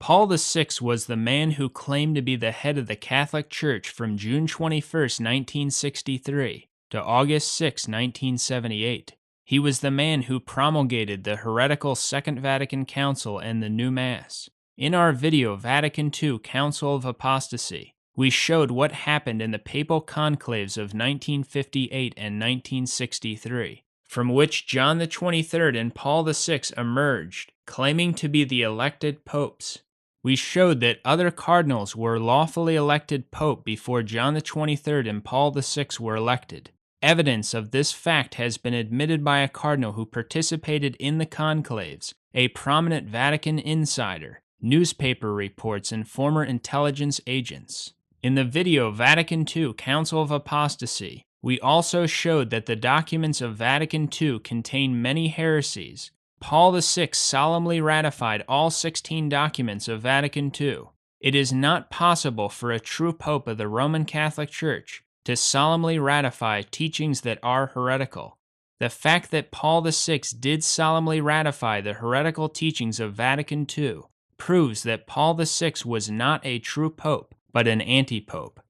Paul VI was the man who claimed to be the head of the Catholic Church from June 21, 1963 to August 6, 1978. He was the man who promulgated the heretical Second Vatican Council and the new Mass. In our video, Vatican II Council of Apostasy, we showed what happened in the papal conclaves of 1958 and 1963, from which John the 23rd and Paul VI emerged, claiming to be the elected popes. We showed that other cardinals were lawfully elected pope before John the 23rd and Paul VI were elected. Evidence of this fact has been admitted by a cardinal who participated in the conclaves, a prominent Vatican insider, newspaper reports, and former intelligence agents. In the video Vatican II Council of Apostasy, we also showed that the documents of Vatican II contain many heresies. Paul VI solemnly ratified all 16 documents of Vatican II. It is not possible for a true pope of the Roman Catholic Church to solemnly ratify teachings that are heretical. The fact that Paul VI did solemnly ratify the heretical teachings of Vatican II proves that Paul VI was not a true pope, but an anti-pope.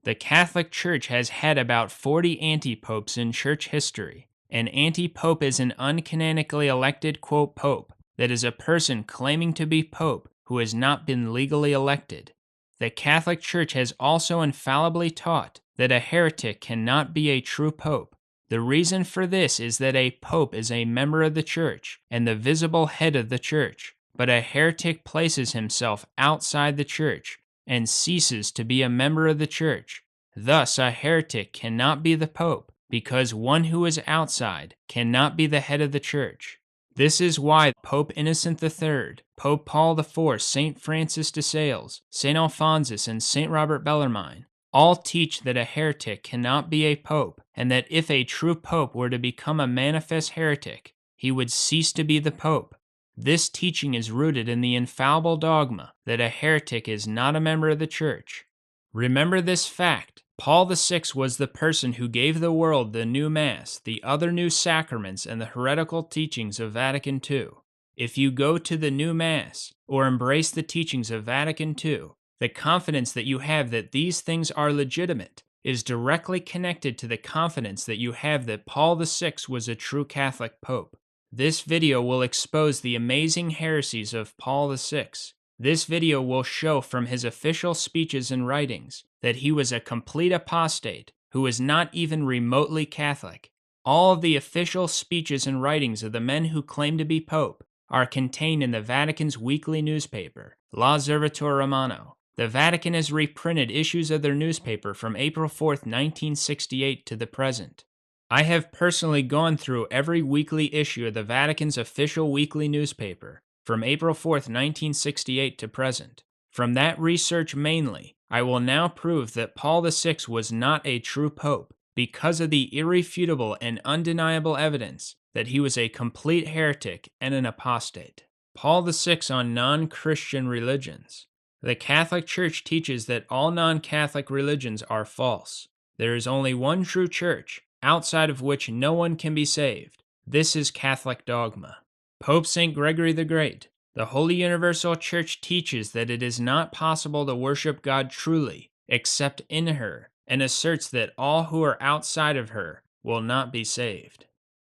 The Catholic Church has had about 40 anti-popes in church history. An anti-pope is an uncanonically elected, quote, pope, that is a person claiming to be pope who has not been legally elected. The Catholic Church has also infallibly taught that a heretic cannot be a true pope. The reason for this is that a pope is a member of the Church and the visible head of the Church, but a heretic places himself outside the Church and ceases to be a member of the Church. Thus, a heretic cannot be the pope, because one who is outside cannot be the head of the Church. This is why Pope Innocent III, Pope Paul IV, St. Francis de Sales, St. Alphonsus, and St. Robert Bellarmine all teach that a heretic cannot be a pope, and that if a true pope were to become a manifest heretic, he would cease to be the pope. This teaching is rooted in the infallible dogma that a heretic is not a member of the Church. Remember this fact. Paul VI was the person who gave the world the new Mass, the other new sacraments, and the heretical teachings of Vatican II. If you go to the new Mass, or embrace the teachings of Vatican II, the confidence that you have that these things are legitimate is directly connected to the confidence that you have that Paul VI was a true Catholic Pope. This video will expose the amazing heresies of Paul VI. This video will show from his official speeches and writings that he was a complete apostate who was not even remotely Catholic. All of the official speeches and writings of the men who claim to be Pope are contained in the Vatican's weekly newspaper, L'Osservatore Romano. The Vatican has reprinted issues of their newspaper from April 4, 1968 to the present. I have personally gone through every weekly issue of the Vatican's official weekly newspaper from April 4, 1968 to present. From that research mainly, I will now prove that Paul VI was not a true pope because of the irrefutable and undeniable evidence that he was a complete heretic and an apostate. Paul VI on non-Christian religions. The Catholic Church teaches that all non-Catholic religions are false. There is only one true church, outside of which no one can be saved. This is Catholic dogma. Pope St. Gregory the Great. The Holy Universal Church teaches that it is not possible to worship God truly except in her, and asserts that all who are outside of her will not be saved.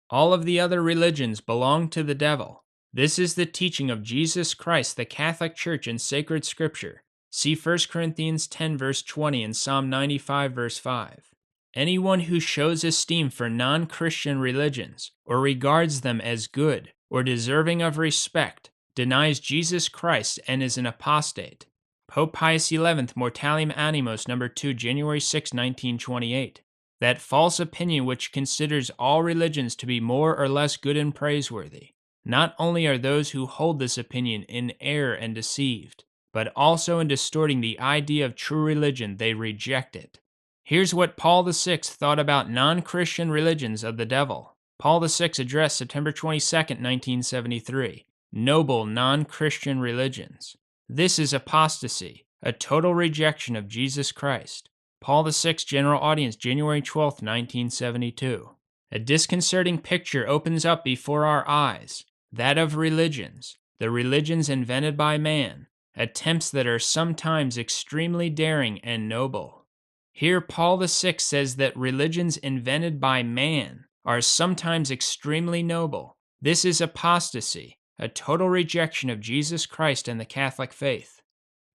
All of the other religions belong to the devil. This is the teaching of Jesus Christ, the Catholic Church, in sacred scripture. See 1 Corinthians 10 verse 20 and Psalm 95 verse 5. Anyone who shows esteem for non-Christian religions or regards them as good or deserving of respect denies Jesus Christ and is an apostate. Pope Pius XI, Mortalium Animos, No. 2, January 6, 1928. That false opinion which considers all religions to be more or less good and praiseworthy. Not only are those who hold this opinion in error and deceived, but also in distorting the idea of true religion, they reject it. Here's what Paul VI thought about non-Christian religions of the devil. Paul VI addressed September 22, 1973. Noble non-Christian religions. This is apostasy, a total rejection of Jesus Christ. Paul VI General Audience, January 12, 1972. A disconcerting picture opens up before our eyes, that of religions, the religions invented by man, attempts that are sometimes extremely daring and noble. Here, Paul VI says that religions invented by man are sometimes extremely noble. This is apostasy, a total rejection of Jesus Christ and the Catholic faith.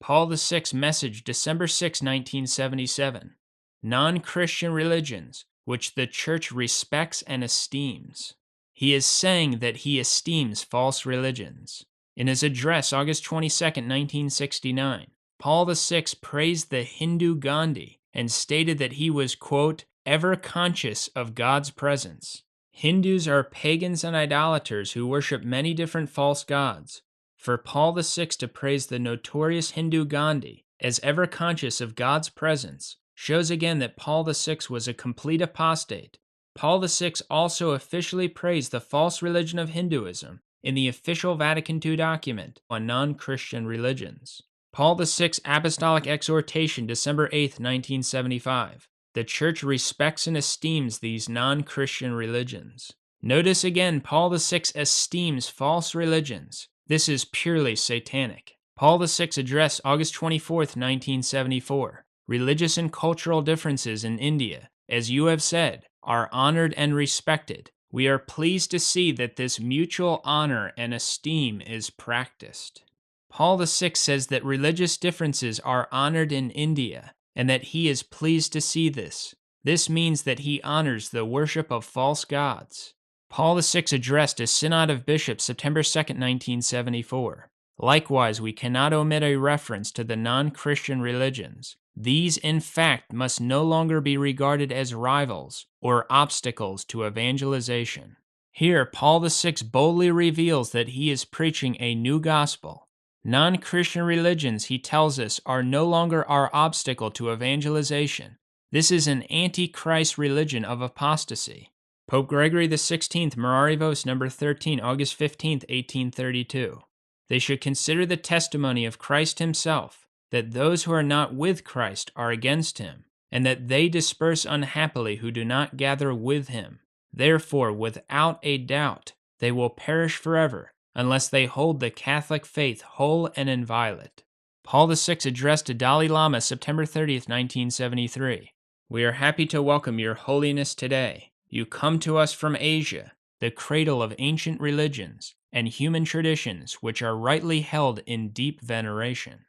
Paul VI message, December 6, 1977. Non-Christian religions, which the Church respects and esteems. He is saying that he esteems false religions. In his address, August 22, 1969, Paul VI praised the Hindu Gandhi and stated that he was, quote, ever conscious of God's presence. Hindus are pagans and idolaters who worship many different false gods. For Paul VI to praise the notorious Hindu Gandhi as ever conscious of God's presence shows again that Paul VI was a complete apostate. Paul VI also officially praised the false religion of Hinduism in the official Vatican II document on non-Christian religions. Paul VI's Apostolic Exhortation, December 8, 1975. The Church respects and esteems these non-Christian religions. Notice again, Paul VI esteems false religions. This is purely satanic. Paul VI's address, August 24, 1974. Religious and cultural differences in India, as you have said, are honored and respected. We are pleased to see that this mutual honor and esteem is practiced. Paul VI says that religious differences are honored in India, and that he is pleased to see this. This means that he honors the worship of false gods. Paul VI addressed a Synod of Bishops, September 2, 1974. Likewise, we cannot omit a reference to the non-Christian religions. These, in fact, must no longer be regarded as rivals or obstacles to evangelization. Here, Paul VI boldly reveals that he is preaching a new gospel. Non-Christian religions, he tells us, are no longer our obstacle to evangelization. This is an antichrist religion of apostasy. Pope Gregory XVI, Morarivos number 13, August 15, 1832. They should consider the testimony of Christ himself, that those who are not with Christ are against him, and that they disperse unhappily who do not gather with him. Therefore, without a doubt, they will perish forever, unless they hold the Catholic faith whole and inviolate. Paul VI addressed to Dalai Lama, September 30, 1973. We are happy to welcome your holiness today. You come to us from Asia, the cradle of ancient religions and human traditions which are rightly held in deep veneration.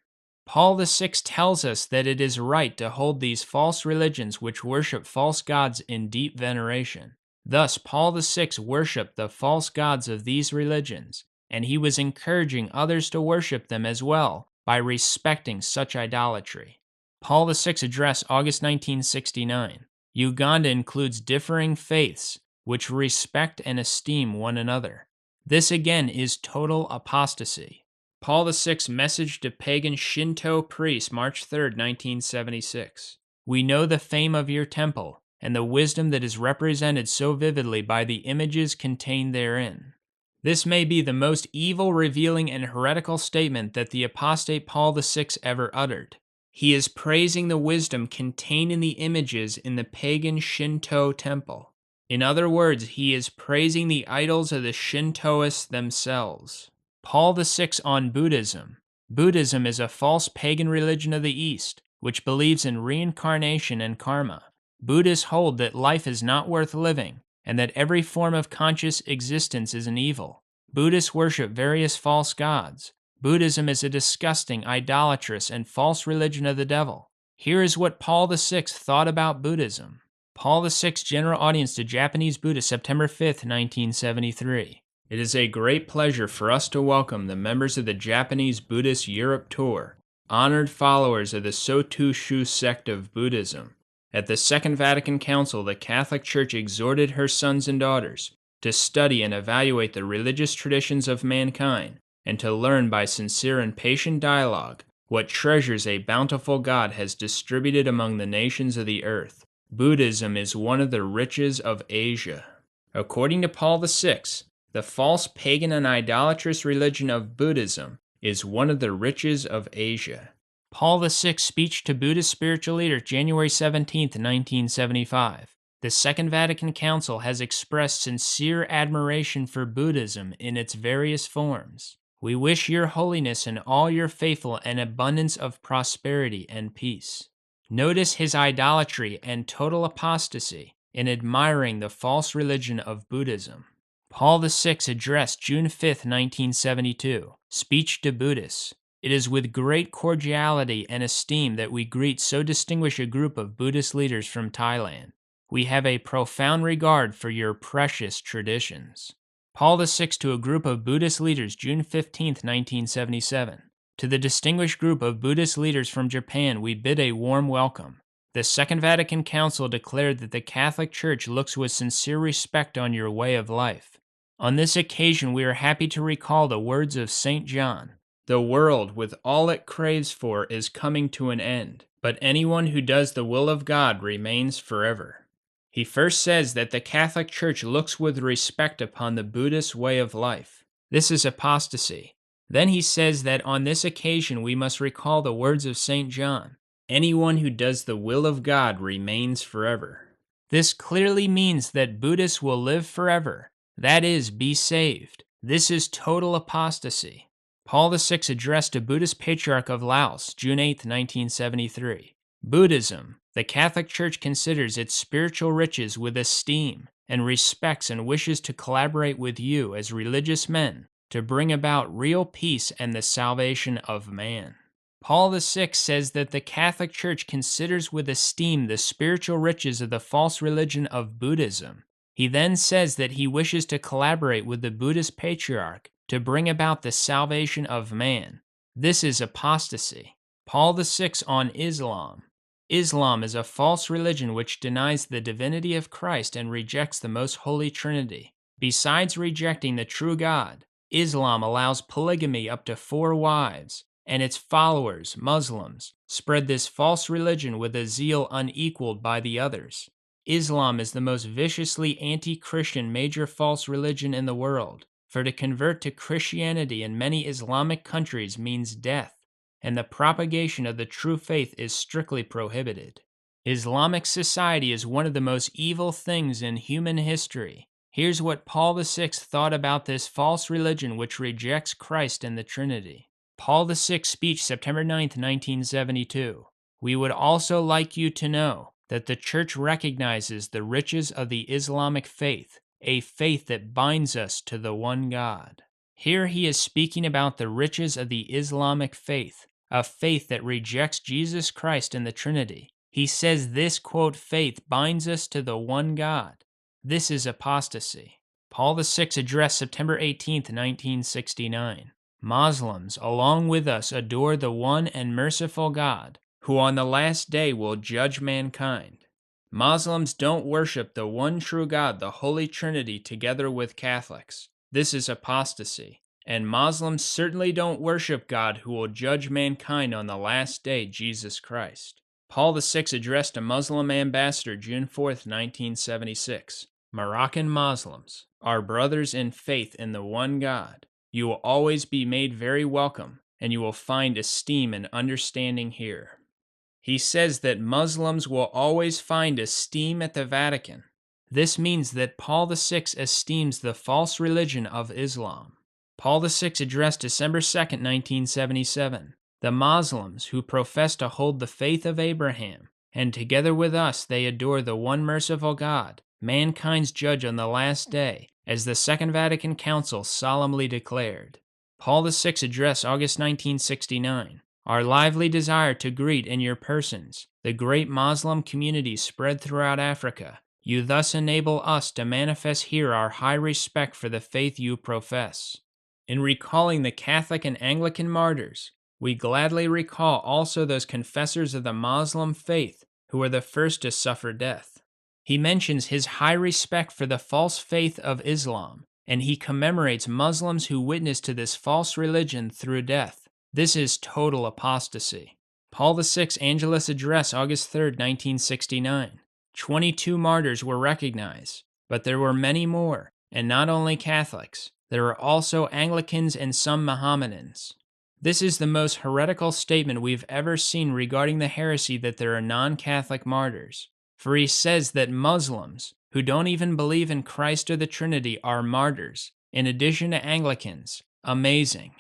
Paul VI tells us that it is right to hold these false religions which worship false gods in deep veneration. Thus, Paul VI worshiped the false gods of these religions, and he was encouraging others to worship them as well by respecting such idolatry. Paul VI's address, August 1969. Uganda includes differing faiths which respect and esteem one another. This again is total apostasy. Paul VI's message to pagan Shinto priests, March 3, 1976. We know the fame of your temple and the wisdom that is represented so vividly by the images contained therein. This may be the most evil, revealing, and heretical statement that the apostate Paul VI ever uttered. He is praising the wisdom contained in the images in the pagan Shinto temple. In other words, he is praising the idols of the Shintoists themselves. Paul VI on Buddhism. Buddhism is a false pagan religion of the East, which believes in reincarnation and karma. Buddhists hold that life is not worth living, and that every form of conscious existence is an evil. Buddhists worship various false gods. Buddhism is a disgusting, idolatrous, and false religion of the devil. Here is what Paul VI thought about Buddhism. Paul VI's General Audience to Japanese Buddhists, September 5, 1973. It is a great pleasure for us to welcome the members of the Japanese Buddhist Europe Tour, honored followers of the Soto-shu sect of Buddhism. At the Second Vatican Council, the Catholic Church exhorted her sons and daughters to study and evaluate the religious traditions of mankind, and to learn by sincere and patient dialogue what treasures a bountiful God has distributed among the nations of the earth. Buddhism is one of the riches of Asia. According to Paul VI, the false pagan and idolatrous religion of Buddhism is one of the riches of Asia. Paul VI's speech to Buddhist spiritual leaders, January 17, 1975. The Second Vatican Council has expressed sincere admiration for Buddhism in its various forms. We wish your holiness and all your faithful an abundance of prosperity and peace. Notice his idolatry and total apostasy in admiring the false religion of Buddhism. Paul VI addressed June 5, 1972, Speech to Buddhists. It is with great cordiality and esteem that we greet so distinguished a group of Buddhist leaders from Thailand. We have a profound regard for your precious traditions. Paul VI to a group of Buddhist leaders, June 15, 1977. To the distinguished group of Buddhist leaders from Japan, we bid a warm welcome. The Second Vatican Council declared that the Catholic Church looks with sincere respect on your way of life. On this occasion, we are happy to recall the words of St. John. The world, with all it craves for, is coming to an end, but anyone who does the will of God remains forever. He first says that the Catholic Church looks with respect upon the Buddhist way of life. This is apostasy. Then he says that on this occasion we must recall the words of St. John. Anyone who does the will of God remains forever. This clearly means that Buddhists will live forever. That is, be saved. This is total apostasy. Paul VI addressed a Buddhist patriarch of Laos, June 8, 1973. Buddhism, the Catholic Church considers its spiritual riches with esteem and respects and wishes to collaborate with you as religious men to bring about real peace and the salvation of man. Paul VI says that the Catholic Church considers with esteem the spiritual riches of the false religion of Buddhism. He then says that he wishes to collaborate with the Buddhist patriarch to bring about the salvation of man. This is apostasy. Paul VI on Islam. Islam is a false religion which denies the divinity of Christ and rejects the most holy Trinity. Besides rejecting the true God, Islam allows polygamy up to 4 wives, and its followers, Muslims, spread this false religion with a zeal unequaled by the others. Islam is the most viciously anti-Christian major false religion in the world, for to convert to Christianity in many Islamic countries means death, and the propagation of the true faith is strictly prohibited. Islamic society is one of the most evil things in human history. Here's what Paul VI thought about this false religion which rejects Christ and the Trinity. Paul VI speech, September 9, 1972. We would also like you to know that the Church recognizes the riches of the Islamic faith, a faith that binds us to the one God. Here he is speaking about the riches of the Islamic faith, a faith that rejects Jesus Christ and the Trinity. He says this, quote, faith binds us to the one God. This is apostasy. Paul VI addressed September 18, 1969. Muslims, along with us, adore the one and merciful God, who on the last day will judge mankind. Muslims don't worship the one true God, the Holy Trinity, together with Catholics. This is apostasy. And Muslims certainly don't worship God who will judge mankind on the last day, Jesus Christ. Paul VI addressed a Muslim ambassador June 4, 1976. Moroccan Muslims, our brothers in faith in the one God, you will always be made very welcome, and you will find esteem and understanding here. He says that Muslims will always find esteem at the Vatican. This means that Paul VI esteems the false religion of Islam. Paul VI addressed December 2, 1977, the Muslims who profess to hold the faith of Abraham, and together with us they adore the one merciful God, mankind's judge on the last day, as the Second Vatican Council solemnly declared. Paul VI addressed August 1969, our lively desire to greet in your persons the great Muslim community spread throughout Africa. You thus enable us to manifest here our high respect for the faith you profess. In recalling the Catholic and Anglican martyrs, we gladly recall also those confessors of the Muslim faith who were the first to suffer death. He mentions his high respect for the false faith of Islam, and he commemorates Muslims who witnessed to this false religion through death. This is total apostasy. Paul VI Angelus Address, August 3, 1969. 22 martyrs were recognized, but there were many more, and not only Catholics. There were also Anglicans and some Mohammedans. This is the most heretical statement we've ever seen regarding the heresy that there are non-Catholic martyrs. For he says that Muslims, who don't even believe in Christ or the Trinity, are martyrs, in addition to Anglicans. Amazing.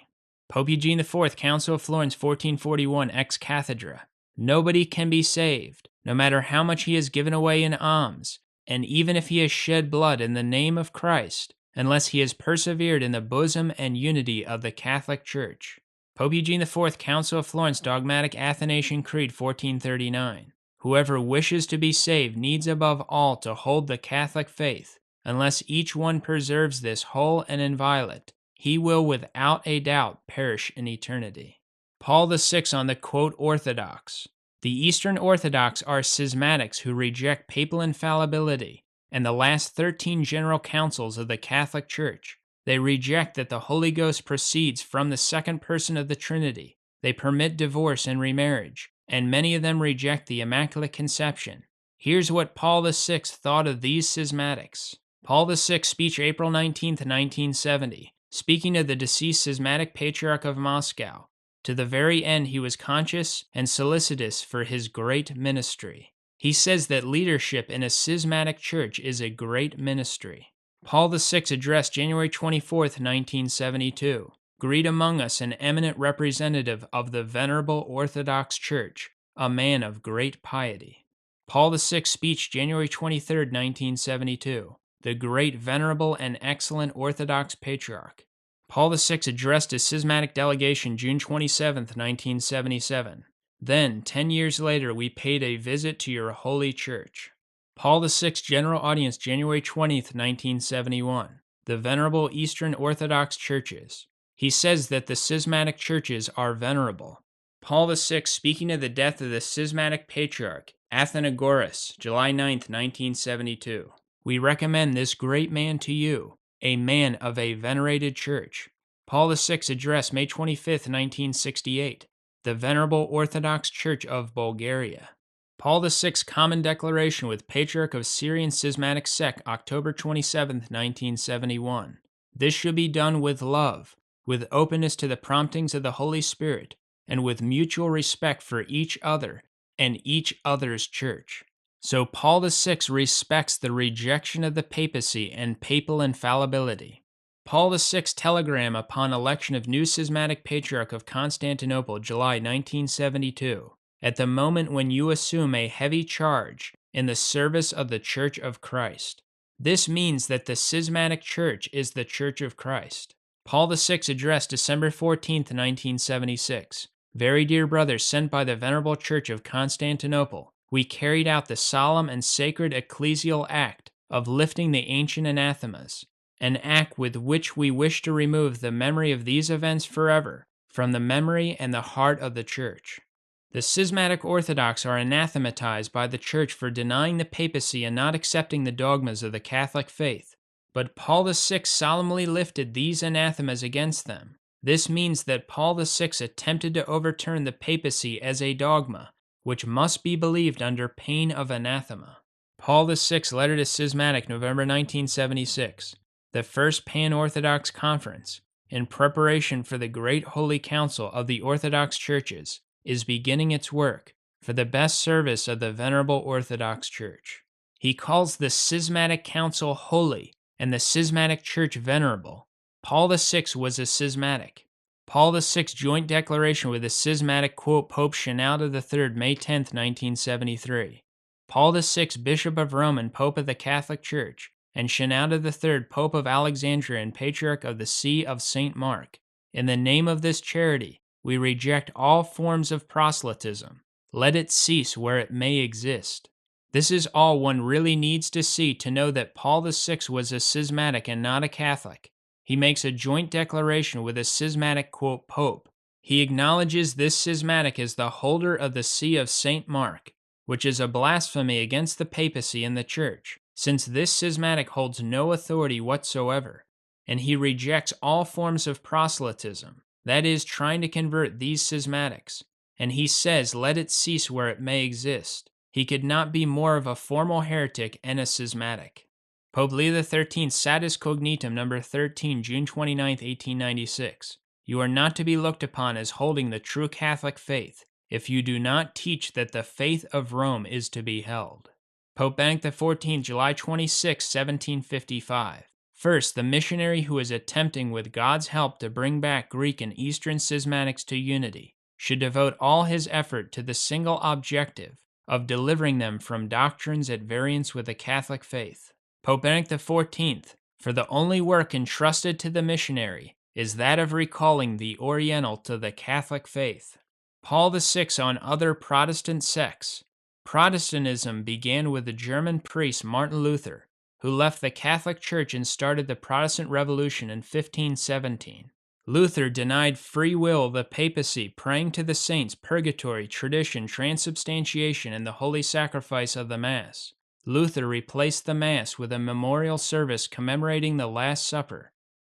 Pope Eugene IV, Council of Florence, 1441, ex cathedra. Nobody can be saved, no matter how much he has given away in alms, and even if he has shed blood in the name of Christ, unless he has persevered in the bosom and unity of the Catholic Church. Pope Eugene IV, Council of Florence, Dogmatic Athanasian Creed, 1439. Whoever wishes to be saved needs above all to hold the Catholic faith. Unless each one preserves this whole and inviolate, he will without a doubt perish in eternity. Paul VI on the quote Orthodox. The Eastern Orthodox are schismatics who reject papal infallibility and the last 13 general councils of the Catholic Church. They reject that the Holy Ghost proceeds from the second person of the Trinity. They permit divorce and remarriage, and many of them reject the Immaculate Conception. Here's what Paul VI thought of these schismatics. Paul VI speech April 19, 1970, speaking of the deceased schismatic patriarch of Moscow. To the very end, he was conscious and solicitous for his great ministry. He says that leadership in a schismatic church is a great ministry. Paul VI addressed January 24, 1972. Greet among us an eminent representative of the Venerable Orthodox Church, a man of great piety. Paul VI speech January 23, 1972. The great, venerable, and excellent Orthodox Patriarch. Paul VI addressed his schismatic delegation June 27, 1977. Then, 10 years later, we paid a visit to your holy church. Paul VI General Audience January 20, 1971. The Venerable Eastern Orthodox Churches. He says that the schismatic churches are venerable. Paul VI speaking of the death of the schismatic patriarch, Athenagoras, July 9, 1972. We recommend this great man to you, a man of a venerated church. Paul VI address May 25, 1968. The Venerable Orthodox Church of Bulgaria. Paul VI Common Declaration with Patriarch of Syrian Schismatic Sect, October 27, 1971. This should be done with love, with openness to the promptings of the Holy Spirit, and with mutual respect for each other and each other's church. So Paul VI respects the rejection of the papacy and papal infallibility. Paul VI's telegram upon election of new schismatic patriarch of Constantinople, July 1972. At the moment when you assume a heavy charge in the service of the Church of Christ. This means that the schismatic church is the Church of Christ. Paul VI address December 14, 1976. Very dear brothers sent by the Venerable Church of Constantinople, we carried out the solemn and sacred ecclesial act of lifting the ancient anathemas, an act with which we wish to remove the memory of these events forever from the memory and the heart of the Church. The schismatic Orthodox are anathematized by the Church for denying the papacy and not accepting the dogmas of the Catholic faith, but Paul VI solemnly lifted these anathemas against them. This means that Paul VI attempted to overturn the papacy as a dogma, which must be believed under pain of anathema. Paul VI letter to schismatic, November 1976. The First Pan-Orthodox Conference, in preparation for the Great Holy Council of the Orthodox Churches, is beginning its work for the best service of the Venerable Orthodox Church. He calls the Schismatic Council holy and the Schismatic Church venerable. Paul VI was a schismatic. Paul VI joint declaration with the schismatic quote Pope Shenouda III, May 10, 1973. Paul VI, Bishop of Rome and Pope of the Catholic Church, and Shenouda III, Pope of Alexandria and Patriarch of the See of St. Mark. In the name of this charity, we reject all forms of proselytism. Let it cease where it may exist. This is all one really needs to see to know that Paul VI was a schismatic and not a Catholic. He makes a joint declaration with a schismatic quote Pope. He acknowledges this schismatic as the holder of the See of St. Mark, which is a blasphemy against the papacy and the Church, since this schismatic holds no authority whatsoever, and he rejects all forms of proselytism, that is, trying to convert these schismatics, and he says let it cease where it may exist. He could not be more of a formal heretic and a schismatic. Pope Leo XIII, Satis Cognitum, number 13, June 29, 1896. You are not to be looked upon as holding the true Catholic faith if you do not teach that the faith of Rome is to be held. Pope Benedict XIV, July 26, 1755. First, the missionary who is attempting with God's help to bring back Greek and Eastern schismatics to unity should devote all his effort to the single objective of delivering them from doctrines at variance with the Catholic faith. Pope Benedict XIV, for the only work entrusted to the missionary is that of recalling the Oriental to the Catholic faith. Paul VI on other Protestant sects. Protestantism began with the German priest Martin Luther, who left the Catholic Church and started the Protestant Revolution in 1517. Luther denied free will, the papacy, praying to the saints, purgatory, tradition, transubstantiation, and the holy sacrifice of the Mass. Luther replaced the Mass with a memorial service commemorating the Last Supper.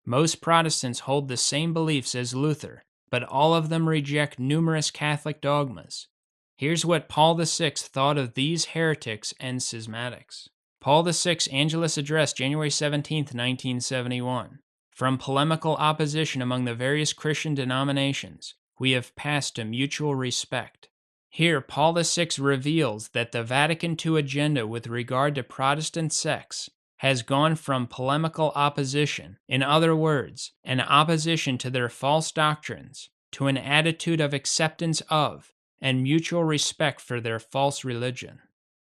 Most Protestants hold the same beliefs as Luther, but all of them reject numerous Catholic dogmas. Here's what Paul VI thought of these heretics and schismatics. Paul VI Angelus Address, January 17, 1971. From polemical opposition among the various Christian denominations, we have passed to mutual respect. Here, Paul VI reveals that the Vatican II agenda with regard to Protestant sects has gone from polemical opposition, in other words, an opposition to their false doctrines, to an attitude of acceptance of and mutual respect for their false religion.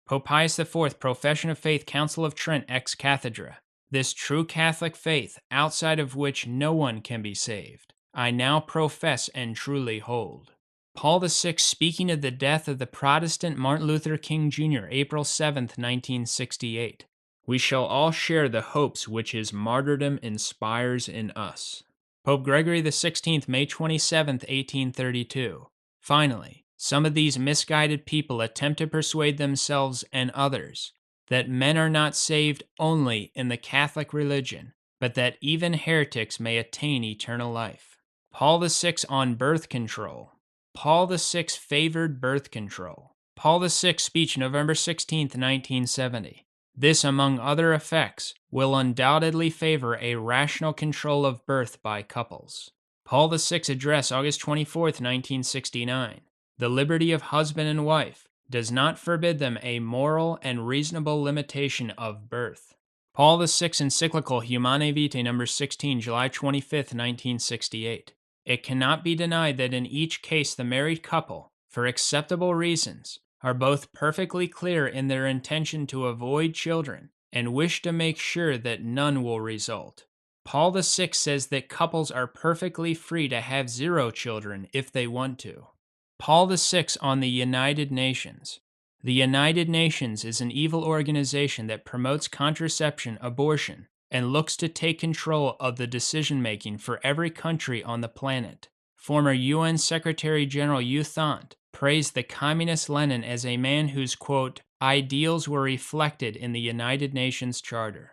Pope Pius IV, Profession of Faith, Council of Trent, ex cathedra. This true Catholic faith, outside of which no one can be saved, I now profess and truly hold. Paul VI speaking of the death of the Protestant Martin Luther King Jr., April 7, 1968. We shall all share the hopes which his martyrdom inspires in us. Pope Gregory XVI, May 27, 1832. Finally, some of these misguided people attempt to persuade themselves and others that men are not saved only in the Catholic religion, but that even heretics may attain eternal life. Paul VI on birth control. Paul VI favored birth control. Paul VI speech, November 16, 1970. This, among other effects, will undoubtedly favor a rational control of birth by couples. Paul VI address, August 24, 1969. The liberty of husband and wife does not forbid them a moral and reasonable limitation of birth. Paul VI encyclical Humanae Vitae No. 16, July 25, 1968. It cannot be denied that in each case the married couple, for acceptable reasons, are both perfectly clear in their intention to avoid children and wish to make sure that none will result. Paul VI says that couples are perfectly free to have 0 children if they want to. Paul VI on the United Nations. The United Nations is an evil organization that promotes contraception, abortion, and looks to take control of the decision-making for every country on the planet. Former UN Secretary General U Thant praised the communist Lenin as a man whose, quote, ideals were reflected in the United Nations Charter.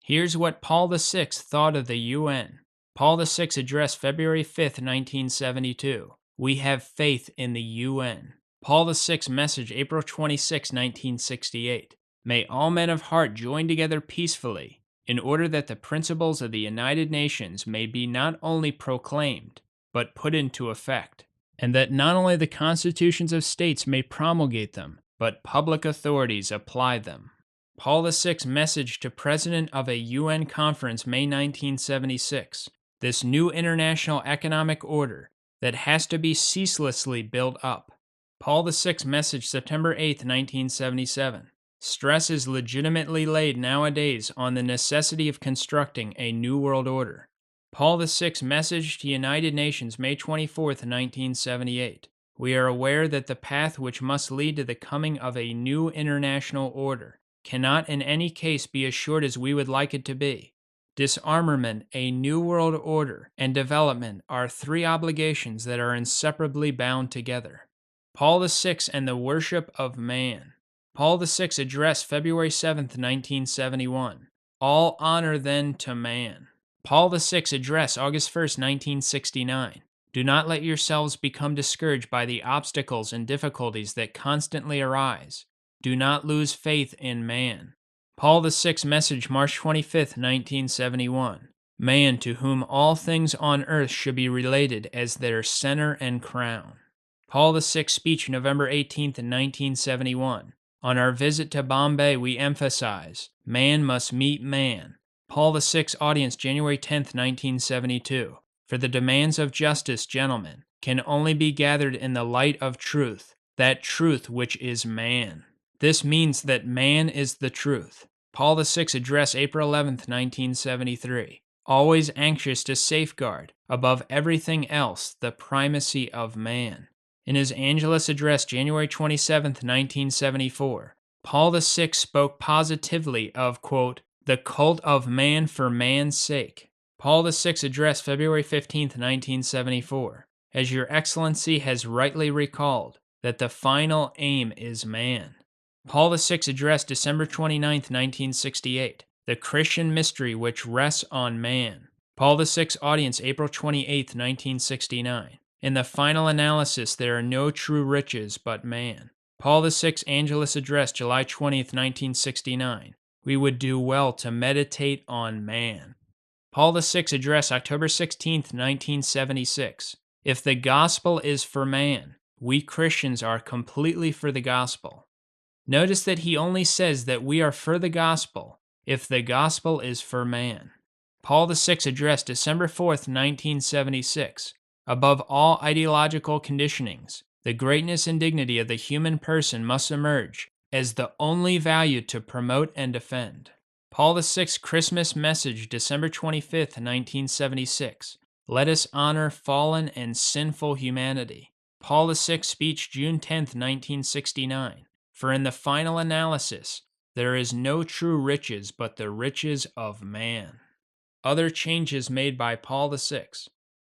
Here's what Paul VI thought of the UN. Paul VI address, February 5, 1972. We have faith in the UN. Paul VI message, April 26, 1968. May all men of heart join together peacefully, in order that the principles of the United Nations may be not only proclaimed, but put into effect, and that not only the constitutions of states may promulgate them, but public authorities apply them. Paul VI message to President of a UN conference, May 1976. This new international economic order that has to be ceaselessly built up. Paul VI message, September 8, 1977. Stress is legitimately laid nowadays on the necessity of constructing a new world order. Paul VI message to United Nations, May 24, 1978. We are aware that the path which must lead to the coming of a new international order cannot in any case be as short as we would like it to be. Disarmament, a new world order, and development are 3 obligations that are inseparably bound together. Paul VI and the worship of man. Paul VI address, February 7, 1971. All honor then to man. Paul VI address, August 1, 1969. Do not let yourselves become discouraged by the obstacles and difficulties that constantly arise. Do not lose faith in man. Paul VI message, March 25, 1971. Man to whom all things on earth should be related as their center and crown. Paul VI speech, November 18, 1971. On our visit to Bombay, we emphasize, man must meet man. Paul VI audience, January 10, 1972. For the demands of justice, gentlemen, can only be gathered in the light of truth, that truth which is man. This means that man is the truth. Paul VI address, April 11, 1973. Always anxious to safeguard, above everything else, the primacy of man. In his Angelus address, January 27, 1974, Paul VI spoke positively of, quote, the cult of man for man's sake. Paul VI address, February 15, 1974. As your excellency has rightly recalled, that the final aim is man. Paul VI address, December 29, 1968. The Christian mystery which rests on man. Paul VI audience, April 28, 1969. In the final analysis, there are no true riches but man. Paul VI Angelus address, July 20, 1969. We would do well to meditate on man. Paul VI address, October 16, 1976. If the gospel is for man, we Christians are completely for the gospel. Notice that he only says that we are for the gospel if the gospel is for man. Paul VI address, December 4th, 1976. Above all ideological conditionings, the greatness and dignity of the human person must emerge as the only value to promote and defend. Paul VI Christmas message, December 25th, 1976. Let us honor fallen and sinful humanity. Paul VI speech, June 10th, 1969. For in the final analysis, there is no true riches but the riches of man. Other changes made by Paul VI.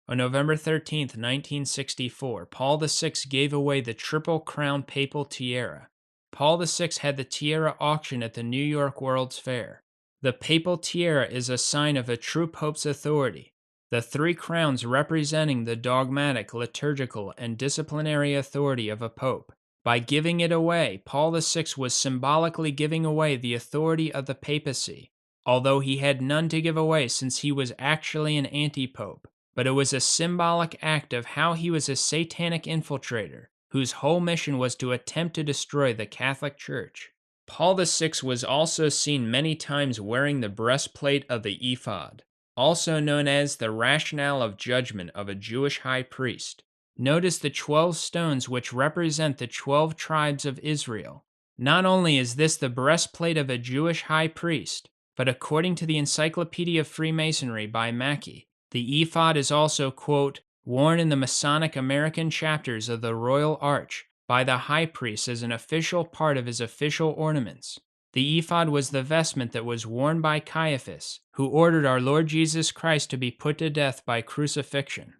On November 13, 1964, Paul VI gave away the Triple Crown papal tiara. Paul VI had the tiara auctioned at the New York World's Fair. The papal tiara is a sign of a true pope's authority, the three crowns representing the dogmatic, liturgical, and disciplinary authority of a pope. By giving it away, Paul VI was symbolically giving away the authority of the papacy, although he had none to give away since he was actually an anti-pope. But it was a symbolic act of how he was a satanic infiltrator, whose whole mission was to attempt to destroy the Catholic Church. Paul VI was also seen many times wearing the breastplate of the ephod, also known as the rationale of judgment of a Jewish high priest. Notice the 12 stones which represent the 12 tribes of Israel. Not only is this the breastplate of a Jewish high priest, but according to the Encyclopedia of Freemasonry by Mackey, the ephod is also, quote, worn in the Masonic American chapters of the Royal Arch by the high priest as an official part of his official ornaments. The ephod was the vestment that was worn by Caiaphas, who ordered our Lord Jesus Christ to be put to death by crucifixion.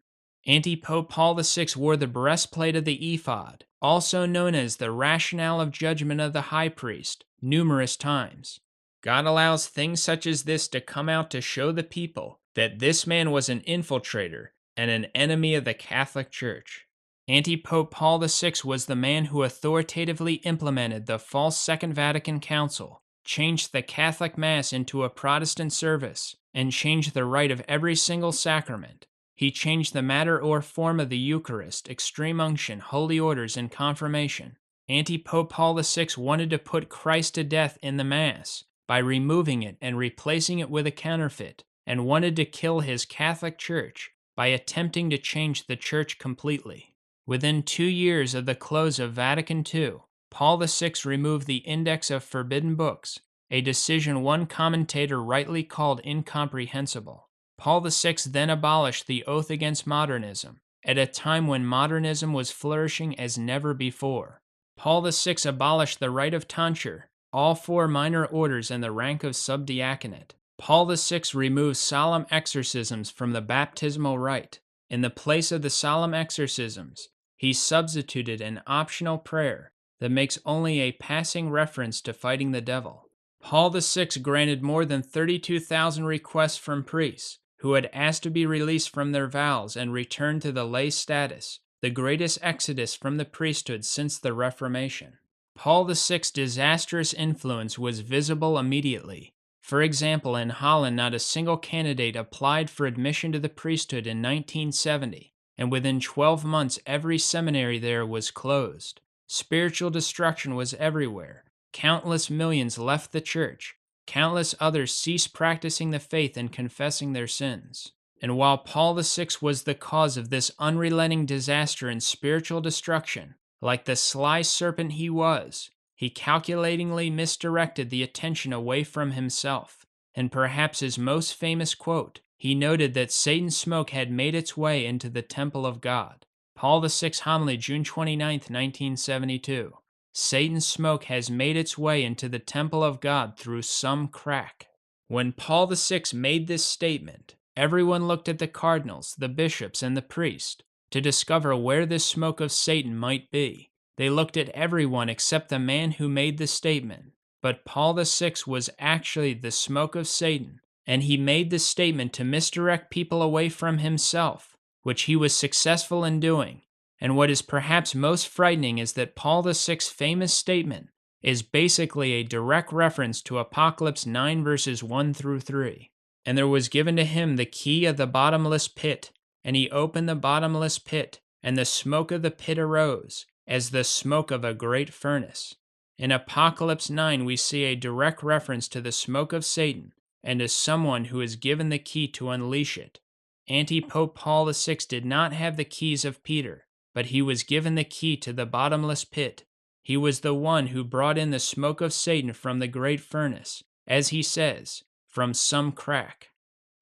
Anti-Pope Paul VI wore the breastplate of the ephod, also known as the rationale of judgment of the high priest, numerous times. God allows things such as this to come out to show the people that this man was an infiltrator and an enemy of the Catholic Church. Anti-Pope Paul VI was the man who authoritatively implemented the false Second Vatican Council, changed the Catholic Mass into a Protestant service, and changed the rite of every single sacrament. He changed the matter or form of the Eucharist, extreme unction, holy orders, and confirmation. Anti-Pope Paul VI wanted to put Christ to death in the Mass by removing it and replacing it with a counterfeit, and wanted to kill his Catholic Church by attempting to change the Church completely. Within 2 years of the close of Vatican II, Paul VI removed the Index of Forbidden Books, a decision one commentator rightly called incomprehensible. Paul VI then abolished the oath against modernism, at a time when modernism was flourishing as never before. Paul VI abolished the rite of tonsure, all 4 minor orders, and the rank of subdiaconate. Paul VI removed solemn exorcisms from the baptismal rite. In the place of the solemn exorcisms, he substituted an optional prayer that makes only a passing reference to fighting the devil. Paul VI granted more than 32,000 requests from priests who had asked to be released from their vows and returned to the lay status, the greatest exodus from the priesthood since the Reformation. Paul VI's disastrous influence was visible immediately. For example, in Holland, not a single candidate applied for admission to the priesthood in 1970, and within 12 months every seminary there was closed. Spiritual destruction was everywhere. Countless millions left the church. Countless others ceased practicing the faith and confessing their sins. And while Paul VI was the cause of this unrelenting disaster and spiritual destruction, like the sly serpent he was, he calculatingly misdirected the attention away from himself. In perhaps his most famous quote, he noted that Satan's smoke had made its way into the temple of God. Paul VI homily, June 29, 1972. Satan's smoke has made its way into the temple of God through some crack. When Paul VI made this statement, everyone looked at the cardinals, the bishops, and the priest to discover where this smoke of Satan might be. They looked at everyone except the man who made the statement. But Paul VI was actually the smoke of Satan, and he made the statement to misdirect people away from himself, which he was successful in doing. And what is perhaps most frightening is that Paul VI's famous statement is basically a direct reference to Apocalypse 9 verses 1 through 3. And there was given to him the key of the bottomless pit, and he opened the bottomless pit, and the smoke of the pit arose, as the smoke of a great furnace. In Apocalypse 9, we see a direct reference to the smoke of Satan, and to someone who is given the key to unleash it. Anti-Pope Paul VI did not have the keys of Peter, but he was given the key to the bottomless pit. He was the one who brought in the smoke of Satan from the great furnace, as he says, from some crack.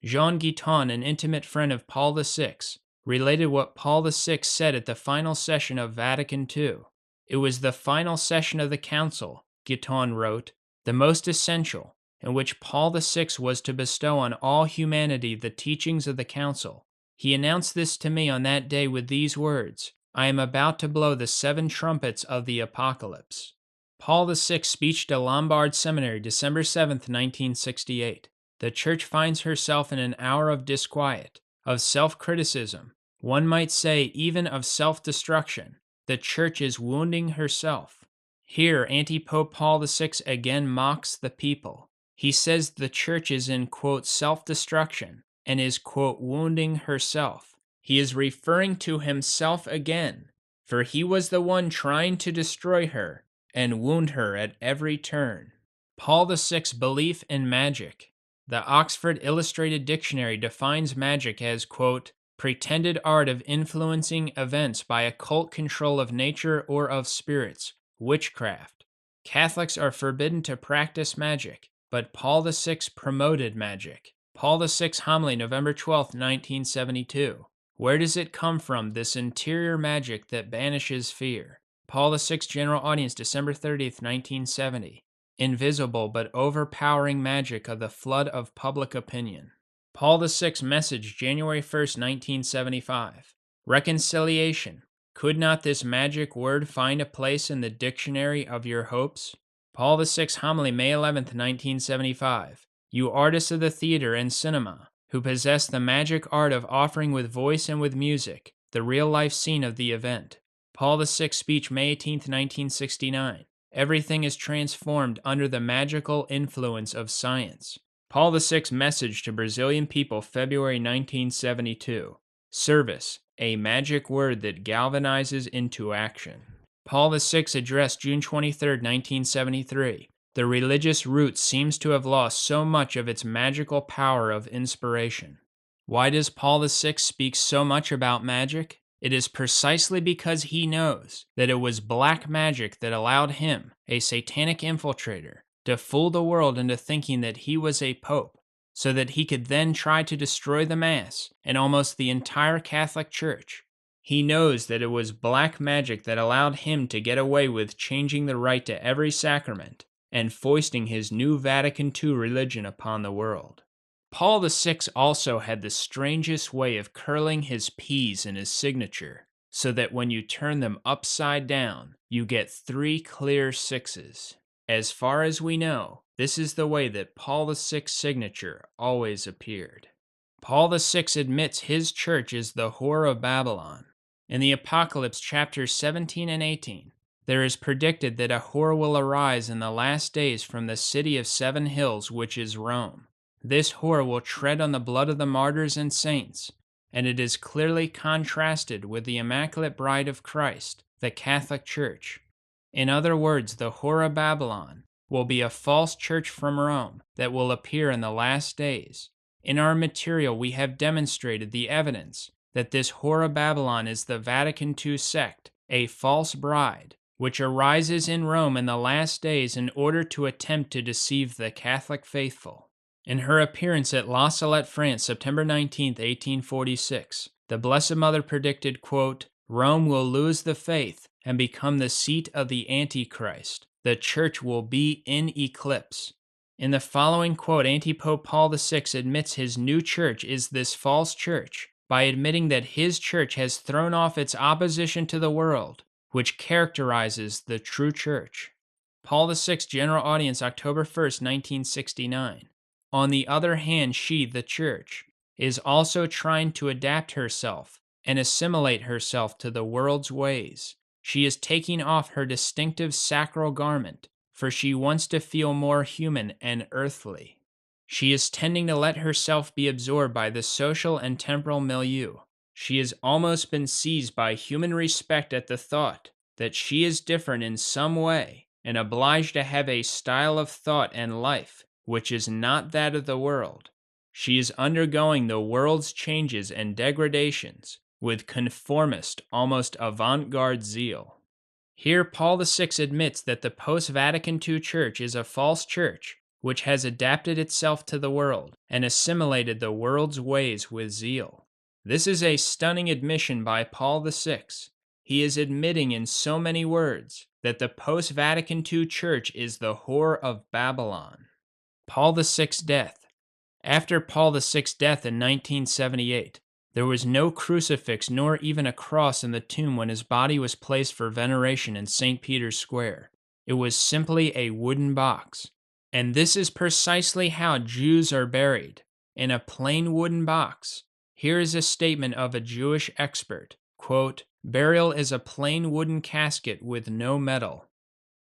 Jean Guiton, an intimate friend of Paul VI, related what Paul VI said at the final session of Vatican II. It was the final session of the council, Guiton wrote, the most essential, in which Paul VI was to bestow on all humanity the teachings of the council. He announced this to me on that day with these words, I am about to blow the 7 trumpets of the apocalypse. Paul VI's speech to Lombard Seminary, December 7, 1968. The Church finds herself in an hour of disquiet, of self-criticism, one might say even of self-destruction. The Church is wounding herself. Here, Anti-Pope Paul VI again mocks the people. He says the Church is in, quote, self-destruction, and is, quote, wounding herself. He is referring to himself again, for he was the one trying to destroy her and wound her at every turn. Paul VI's belief in magic. The Oxford Illustrated Dictionary defines magic as, quote, pretended art of influencing events by occult control of nature or of spirits, witchcraft. Catholics are forbidden to practice magic, but Paul VI promoted magic. Paul VI homily, November 12, 1972. Where does it come from, this interior magic that banishes fear? Paul VI General Audience, December 30th, 1970. Invisible but overpowering magic of the flood of public opinion. Paul VI message, January 1st, 1975. Reconciliation. Could not this magic word find a place in the dictionary of your hopes? Paul VI homily, May 11th, 1975. You artists of the theater and cinema, who possess the magic art of offering with voice and with music the real-life scene of the event. Paul VI speech, May 18, 1969. Everything is transformed under the magical influence of science. Paul VI message to Brazilian people, February 1972. Service, a magic word that galvanizes into action. Paul VI address, June 23, 1973. The religious root seems to have lost so much of its magical power of inspiration. Why does Paul VI speak so much about magic? It is precisely because he knows that it was black magic that allowed him, a satanic infiltrator, to fool the world into thinking that he was a pope, so that he could then try to destroy the Mass and almost the entire Catholic Church. He knows that it was black magic that allowed him to get away with changing the rite to every sacrament and foisting his new Vatican II religion upon the world. Paul VI also had the strangest way of curling his P's in his signature, so that when you turn them upside down, you get 3 clear 6s. As far as we know, this is the way that Paul VI's signature always appeared. Paul VI admits his church is the whore of Babylon. In the Apocalypse chapters 17 and 18, there is predicted that a whore will arise in the last days from the city of 7 hills, which is Rome. This whore will tread on the blood of the martyrs and saints, and it is clearly contrasted with the Immaculate Bride of Christ, the Catholic Church. In other words, the whore of Babylon, will be a false church from Rome that will appear in the last days. In our material, we have demonstrated the evidence that this whore of Babylon is the Vatican II sect, a false bride, which arises in Rome in the last days in order to attempt to deceive the Catholic faithful. In her appearance at La Salette, France, September 19, 1846, the Blessed Mother predicted, quote, "Rome will lose the faith and become the seat of the Antichrist. The church will be in eclipse." In the following quote, Antipope Paul VI admits his new church is this false church by admitting that his church has thrown off its opposition to the world, which characterizes the true church. Paul VI General Audience, October 1st, 1969. On the other hand, she, the church, is also trying to adapt herself and assimilate herself to the world's ways. She is taking off her distinctive sacral garment, for she wants to feel more human and earthly. She is tending to let herself be absorbed by the social and temporal milieu. She has almost been seized by human respect at the thought that she is different in some way and obliged to have a style of thought and life which is not that of the world. She is undergoing the world's changes and degradations with conformist, almost avant-garde zeal. Here, Paul VI admits that the post-Vatican II church is a false church which has adapted itself to the world and assimilated the world's ways with zeal. This is a stunning admission by Paul VI. He is admitting in so many words that the post-Vatican II church is the whore of Babylon. Paul VI's death. After Paul VI's death in 1978, there was no crucifix nor even a cross in the tomb when his body was placed for veneration in St. Peter's Square. It was simply a wooden box. And this is precisely how Jews are buried, in a plain wooden box. Here is a statement of a Jewish expert, quote, "Burial is a plain wooden casket with no metal."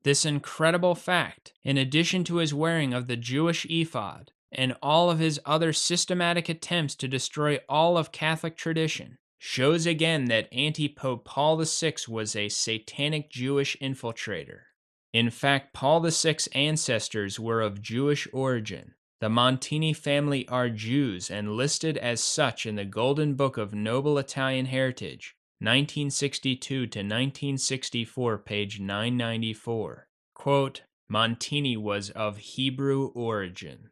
This incredible fact, in addition to his wearing of the Jewish ephod, and all of his other systematic attempts to destroy all of Catholic tradition, shows again that Antipope Paul VI was a satanic Jewish infiltrator. In fact, Paul VI's ancestors were of Jewish origin. The Montini family are Jews and listed as such in the Golden Book of Noble Italian Heritage, 1962 to 1964, page 994. Quote, "Montini was of Hebrew origin."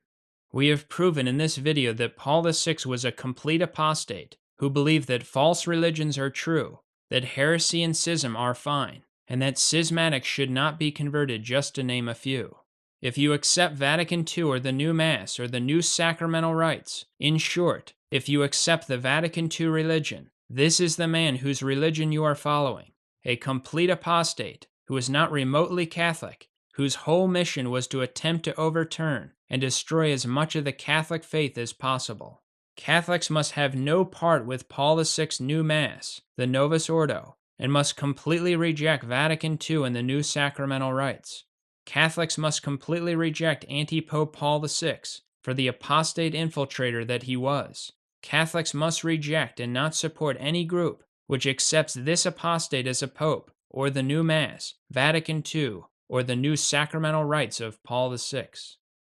We have proven in this video that Paul VI was a complete apostate who believed that false religions are true, that heresy and schism are fine, and that schismatics should not be converted, just to name a few. If you accept Vatican II or the new Mass or the new sacramental rites, in short, if you accept the Vatican II religion, this is the man whose religion you are following, a complete apostate who is not remotely Catholic, whose whole mission was to attempt to overturn and destroy as much of the Catholic faith as possible. Catholics must have no part with Paul VI's new Mass, the Novus Ordo, and must completely reject Vatican II and the new sacramental rites. Catholics must completely reject Antipope Paul VI for the apostate infiltrator that he was. Catholics must reject and not support any group which accepts this apostate as a pope, or the new Mass, Vatican II, or the new sacramental rites of Paul VI.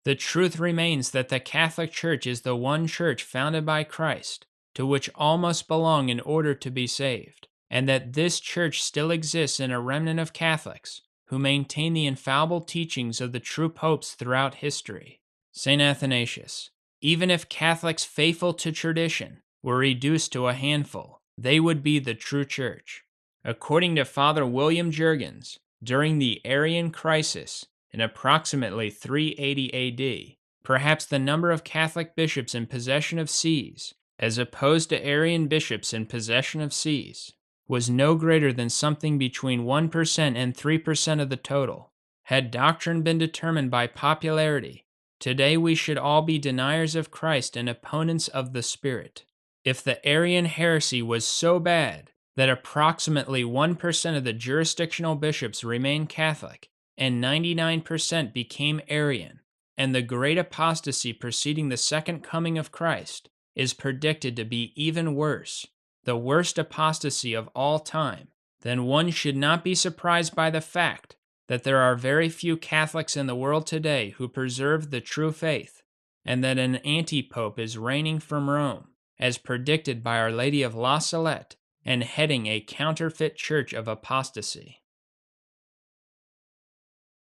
The truth remains that the Catholic Church is the one church founded by Christ, to which all must belong in order to be saved, and that this church still exists in a remnant of Catholics who maintain the infallible teachings of the true popes throughout history. St. Athanasius, even if Catholics faithful to tradition were reduced to a handful, they would be the true church. According to Father William Jurgens, during the Arian crisis in approximately 380 AD, perhaps the number of Catholic bishops in possession of sees, as opposed to Arian bishops in possession of sees, was no greater than something between 1% and 3% of the total. Had doctrine been determined by popularity, today we should all be deniers of Christ and opponents of the Spirit. If the Arian heresy was so bad that approximately 1% of the jurisdictional bishops remained Catholic and 99% became Arian, and the great apostasy preceding the second coming of Christ is predicted to be even worse, the worst apostasy of all time, then one should not be surprised by the fact that there are very few Catholics in the world today who preserve the true faith, and that an anti-pope is reigning from Rome, as predicted by Our Lady of La Salette, and heading a counterfeit church of apostasy.